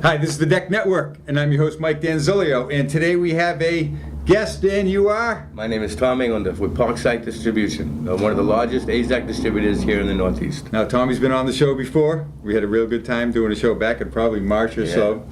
Hi, this is the Deck Network, and I'm your host, Mike Danzilio, and today we have a guest, and you are? My name is Tom Englander with Parksite Distribution, one of the largest Azek distributors here in the Northeast. Now, Tommy's been on the show before. We had a real good time doing a show back in probably March or so.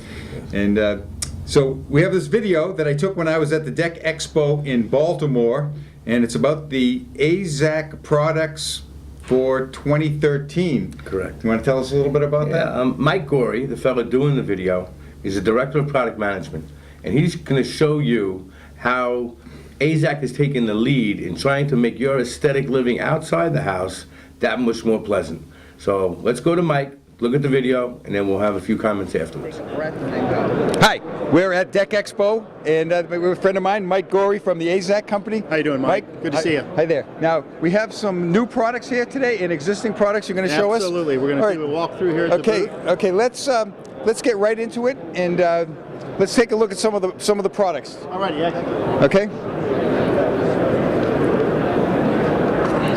And so we have this video that I took when I was at the Deck Expo in Baltimore, and it's about the Azek Products For 2013. Correct. You want to tell us a little bit about that? Mike Gorey, the fellow doing the video, is the Director of Product Management, and he's going to show you how Azek has taken the lead in trying to make your aesthetic living outside the house that much more pleasant. So let's go to Mike, look at the video, and then we'll have a few comments afterwards. Hi, we're at Deck Expo, and we're a friend of mine, Mike Gorey from the Azek company. How you doing, Mike? Good to see you. Hi there. Now, we have some new products here today and existing products you're going to show us? Absolutely. We're going to do a walkthrough here at the booth. Okay, let's get right into it, and let's take a look at some of the products. All right, yeah. Okay.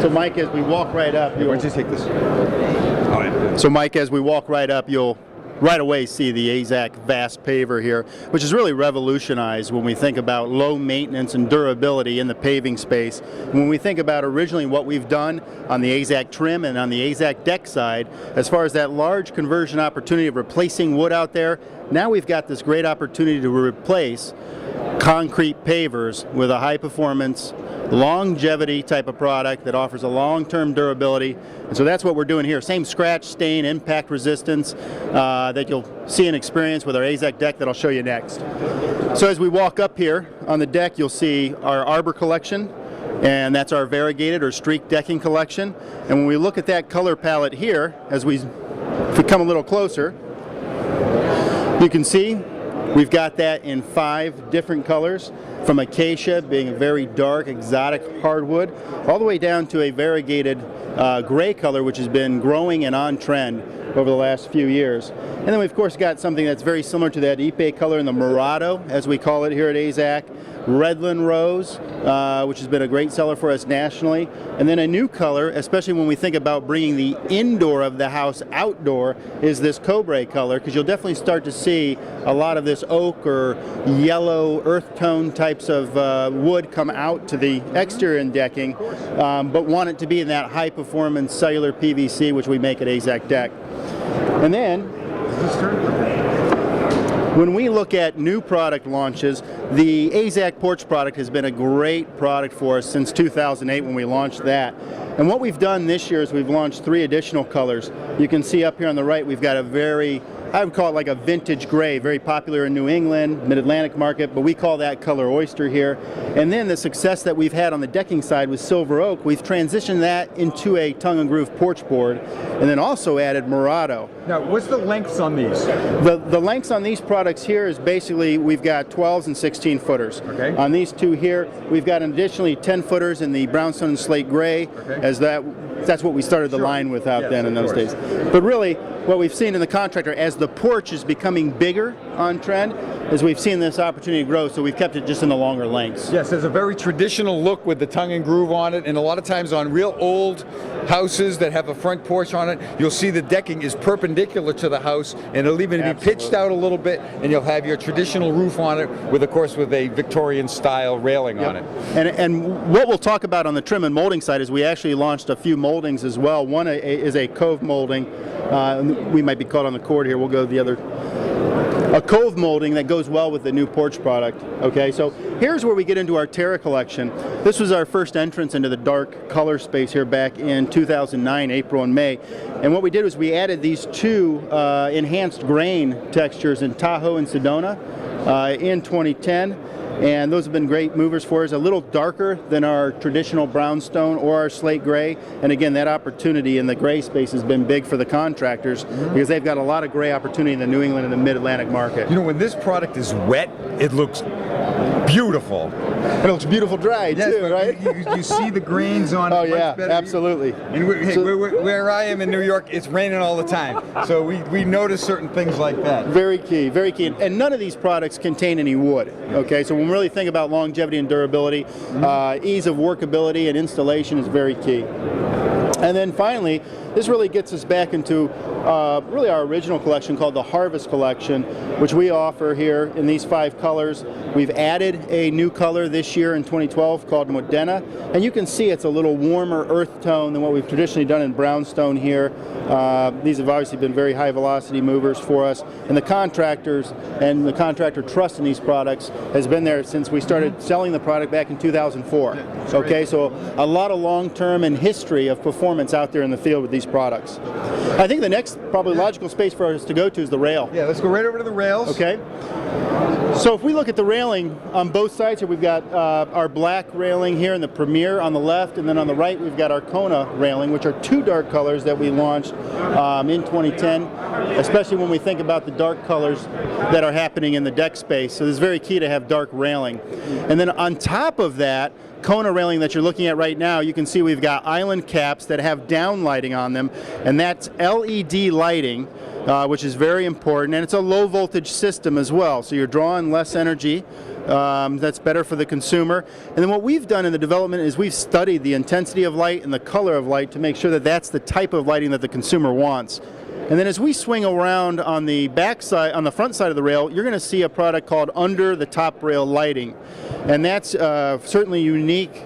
So Mike, as we walk right up, why don't you take this? All right. So Mike, as we walk right up, you'll right away see the Azek Vast Paver here, which is really revolutionized when we think about low maintenance and durability in the paving space. When we think about originally what we've done on the Azek trim and on the Azek deck side, as far as that large conversion opportunity of replacing wood out there, now we've got this great opportunity to replace concrete pavers with a high performance, longevity type of product that offers a long-term durability. And so that's what we're doing here. Same scratch, stain, impact resistance that you'll see and experience with our Azek deck that I'll show you next. So as we walk up here on the deck, you'll see our Arbor collection, and that's our variegated or streak decking collection. And when we look at that color palette here, if we come a little closer, you can see we've got that in 5 different colors, from acacia being a very dark, exotic hardwood, all the way down to a variegated gray color, which has been growing and on trend over the last few years. And then we've of course got something that's very similar to that Ipe color in the Morado, as we call it here at Azek, Redland Rose, which has been a great seller for us nationally, and then a new color, especially when we think about bringing the indoor of the house outdoor, is this Cobra color, because you'll definitely start to see a lot of this oak or yellow earth tone types of wood come out to the exterior decking, but want it to be in that high performance cellular PVC, which we make at Azek Deck. And then when we look at new product launches, the Azek porch product has been a great product for us since 2008 when we launched that. And what we've done this year is we've launched 3 additional colors. You can see up here on the right we've got a very, I would call it like a vintage gray, very popular in New England, Mid-Atlantic market, but we call that color oyster here. And then the success that we've had on the decking side with silver oak, we've transitioned that into a tongue and groove porch board, and then also added Morado. Now, what's the lengths on these? The lengths on these products here is basically we've got 12s and 16 footers. Okay. On these 2 here, we've got additionally 10 footers in the brownstone and slate gray, as that's what we started the line with out then in those days. But really, what we've seen in the contractor, as the porch is becoming bigger on trend, is we've seen this opportunity grow, so we've kept it just in the longer lengths. Yes, there's a very traditional look with the tongue and groove on it, and a lot of times on real old houses that have a front porch on it, you'll see the decking is perpendicular to the house, and it'll even be pitched out a little bit, and you'll have your traditional roof on it with, of course, with a Victorian style railing on it. And what we'll talk about on the trim and molding side is we actually launched a few moldings as well. One is a cove molding. We might be caught on the cord here. We'll go to the other. A cove molding that goes well with the new porch product. Okay, so here's where we get into our Terra collection. This was our first entrance into the dark color space here back in 2009, April and May. And what we did was we added these 2 enhanced grain textures in Tahoe and Sedona in 2010. And those have been great movers for us, a little darker than our traditional brownstone or our slate gray. And again, that opportunity in the gray space has been big for the contractors because they've got a lot of gray opportunity in the New England and the Mid-Atlantic market. You know, when this product is wet, it looks beautiful. And it looks beautiful dry too, but right? you see the grains on it. Oh much yeah, better. absolutely. And where I am in New York, it's raining all the time. So we notice certain things like that. Very key, very key. And none of these products contain any wood. Okay, so when we really think about longevity and durability, ease of workability and installation is very key. And then finally, this really gets us back into really our original collection called the Harvest Collection, which we offer here in these 5 colors. We've added a new color this year in 2012 called Modena, and you can see it's a little warmer earth tone than what we've traditionally done in brownstone here. These have obviously been very high velocity movers for us, and the contractors and the contractor trust in these products has been there since we started selling the product back in 2004. Okay, so a lot of long-term and history of performance out there in the field with these products. I think the next probably logical space for us to go to is the rail. Yeah, let's go right over to the rails. Okay. So if we look at the railing on both sides here, we've got our black railing here in the Premier on the left, and then on the right we've got our Kona railing, which are 2 dark colors that we launched in 2010, especially when we think about the dark colors that are happening in the deck space. So it's very key to have dark railing. And then on top of that, Kona railing that you're looking at right now, you can see we've got island caps that have down lighting on them, and that's LED lighting, which is very important, and it's a low voltage system as well, so you're drawing less energy. That's better for the consumer. And then what we've done in the development is we've studied the intensity of light and the color of light to make sure that that's the type of lighting that the consumer wants. And then as we swing around on the back side, on the front side of the rail, you're going to see a product called under the top rail lighting. And that's certainly unique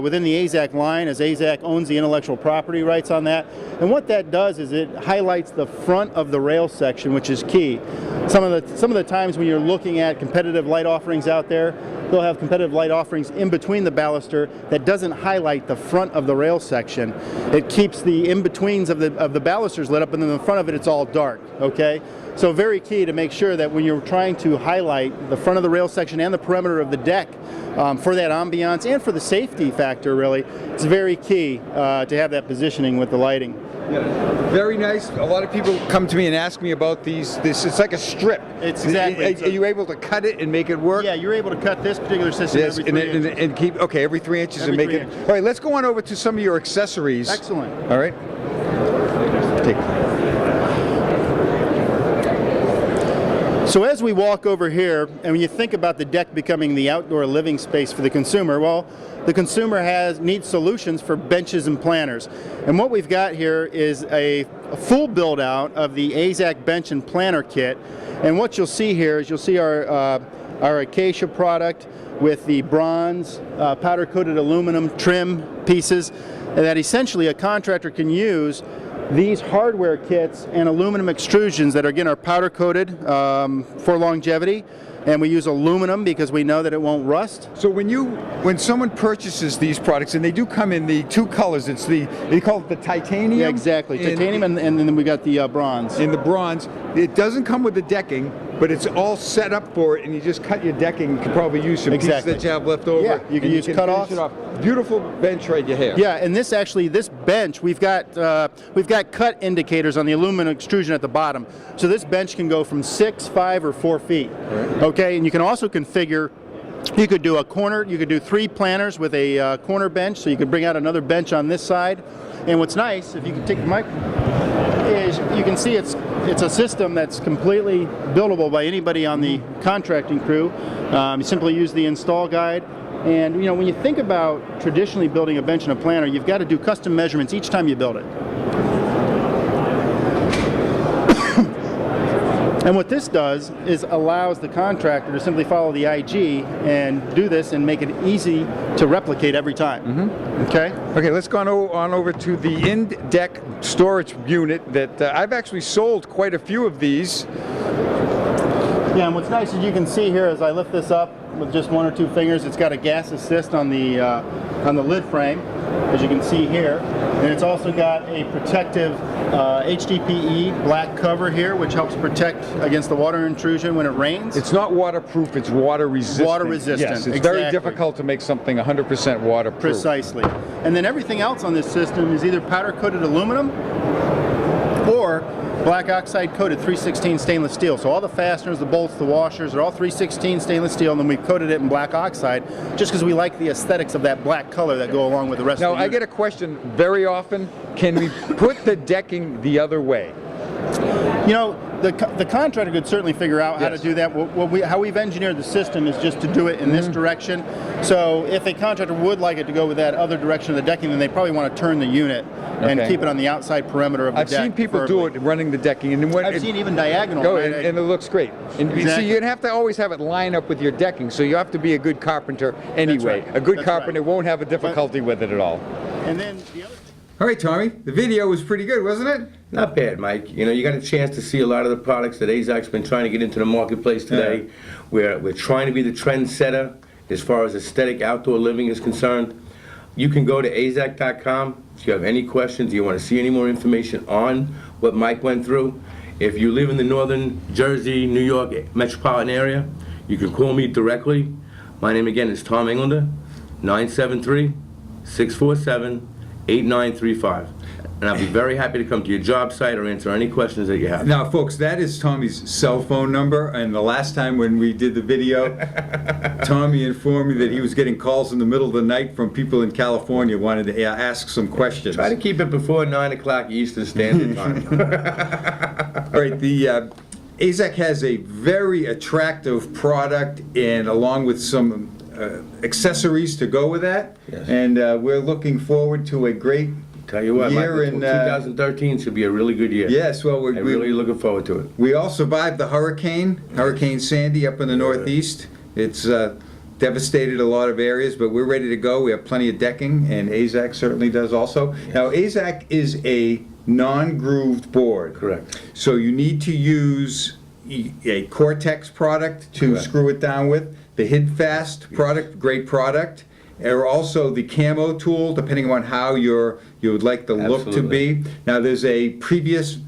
within the Azek line, as Azek owns the intellectual property rights on that. And what that does is it highlights the front of the rail section, which is key. Some of the times when you're looking at competitive light offerings out there, they'll have competitive light offerings in between the baluster that doesn't highlight the front of the rail section. It keeps the in-betweens of the balusters lit up, and then in the front of it, it's all dark, okay? So very key to make sure that when you're trying to highlight the front of the rail section and the perimeter of the deck for that ambiance and for the safety factor, really, it's very key to have that positioning with the lighting. Yeah. Very nice. A lot of people come to me and ask me about these. It's like a strip. It's exactly. Are you able to cut it and make it work? Yeah, you're able to cut this particular system yes, every 3 inches. and keep every 3 inches Every and make 3 it. inches. All right, let's go on over to some of your accessories. Excellent. All right. Take. So as we walk over here, and when you think about the deck becoming the outdoor living space for the consumer, well, the consumer needs solutions for benches and planters. And what we've got here is a full build out of the Azek bench and planter kit. And what you'll see here is you'll see our Acacia product with the bronze powder coated aluminum trim pieces, and that essentially a contractor can use these hardware kits and aluminum extrusions that again are powder coated for longevity, and we use aluminum because we know that it won't rust. So when someone purchases these products, and they do come in the 2 colors, they call it the titanium. Yeah, exactly. Titanium and then we got the bronze. In the bronze, it doesn't come with the decking, but it's all set up for it, and you just cut your decking. You can probably use some pieces that you have left over. Yeah, you can use cut-offs. Beautiful bench right here. Yeah, and this bench, we've got cut indicators on the aluminum extrusion at the bottom. So this bench can go from 6, 5, or 4 feet. Right. Okay, and you can also configure. You could do a corner. You could do 3 planters with a corner bench. So you could bring out another bench on this side. And what's nice, if you can take the mic, is you can see it's a system that's completely buildable by anybody on the contracting crew. You simply use the install guide. And when you think about traditionally building a bench and a planter, you've got to do custom measurements each time you build it. And what this does is allows the contractor to simply follow the IG and do this and make it easy to replicate every time. Mm-hmm. Okay? Okay, let's go on over to the in-deck storage unit that I've actually sold quite a few of these. Yeah, and what's nice is you can see here as I lift this up with just 1 or 2 fingers, it's got a gas assist on the lid frame, as you can see here. And it's also got a protective HDPE black cover here, which helps protect against the water intrusion when it rains. It's not waterproof, it's water resistant. Water resistant, yes, it's exactly. very difficult to make something 100% waterproof. Precisely. And then everything else on this system is either powder coated aluminum or black oxide coated 316 stainless steel. So all the fasteners, the bolts, the washers are all 316 stainless steel, and then we've coated it in black oxide just because we like the aesthetics of that black color that go along with the rest Now, of the I unit. get a question very often, can we put the decking the other way? You know, the contractor could certainly figure out how Yes. to do that. How we've engineered the system is just to do it in this direction. So if a contractor would like it to go with that other direction of the decking, then they probably want to turn the unit and Okay. keep it on the outside perimeter of the I've deck. seen people do it running the decking, and when I've seen even diagonal. go, right? and it looks great. And you see, Exactly. you have to always have it line up with your decking, so you have to be a good carpenter anyway. right. A good That's carpenter right. won't have a difficulty with it at all. And then the other thing. All right, Tommy, the video was pretty good, wasn't it? Not bad, Mike. You know, you got a chance to see a lot of the products that Azek's been trying to get into the marketplace today. We're trying to be the trendsetter as far as aesthetic outdoor living is concerned. You can go to azek.com if you have any questions, you want to see any more information on what Mike went through. If you live in the northern Jersey, New York metropolitan area, you can call me directly. My name again is Tom Englander, 973-647-8935. And I'll be very happy to come to your job site or answer any questions that you have. Now, folks, that is Tommy's cell phone number, and the last time when we did the video, Tommy informed me that he was getting calls in the middle of the night from people in California wanting to ask some questions. Try to keep it before 9 o'clock Eastern Standard Time. All right, the Azek has a very attractive product, and along with some accessories to go with that. Yes. And we're looking forward to a great Tell you what, year Michael, in 2013 should be a really good year. yes. Well, I'm really looking forward to it. we all survived the Hurricane Sandy up in the Northeast. It's devastated a lot of areas, but we're ready to go. We have plenty of decking, and Azek certainly does also. Now, Azek is a non-grooved board. Correct. So you need to use a Cortex product to Correct. screw it down with. The HidFast product, great product. Or also the camo tool, depending on how you would like the look to Absolutely. be. Now, there's a previous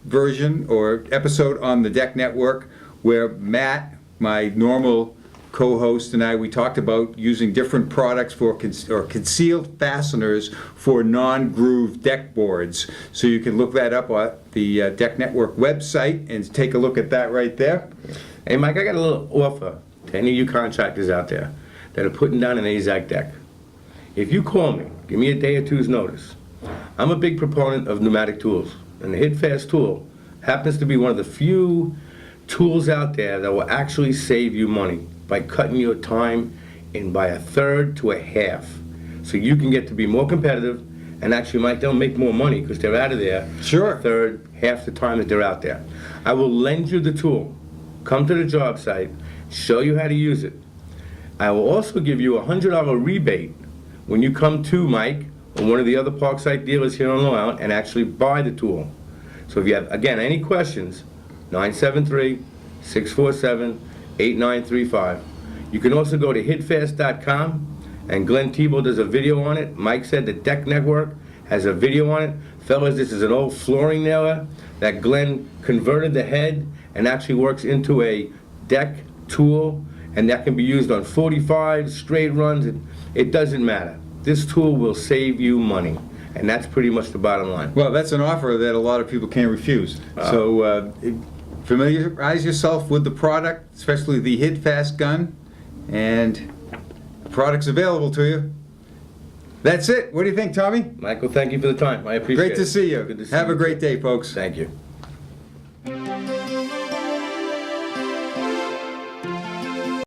version or episode on the Deck Network where Matt, my normal co-host, and I, we talked about using different products for concealed fasteners for non-grooved deck boards. So you can look that up at the Deck Network website and take a look at that right there. Hey, Mike, I got a little offer to any of you contractors out there that are putting down an Azek deck. If you call me, give me a day or two's notice. I'm a big proponent of pneumatic tools, and the HidFast tool happens to be one of the few tools out there that will actually save you money by cutting your time in by a third to a half. So you can get to be more competitive, and actually might they'll make more money because they're out of there Sure. a third, half the time that they're out there. I will lend you the tool. Come to the job site, show you how to use it. I will also give you a $100 rebate when you come to Mike or one of the other Parksite dealers here on Long Island and actually buy the tool. So if you have, again, any questions, 973-647-8935. You can also go to hidfast.com, and Glenn Tebow does a video on it. Mike said the Deck Network has a video on it. Fellas, this is an old flooring nailer that Glenn converted the head and actually works into a deck tool, and that can be used on 45 straight runs. It doesn't matter. This tool will save you money, and that's pretty much the bottom line. Well, that's an offer that a lot of people can't refuse. So familiarize yourself with the product, especially the HidFast gun, and the product's available to you. That's it. What do you think, Tommy? Michael, thank you for the time. I appreciate it. Great to see you. Good to see Have you. a great day, folks. Thank you.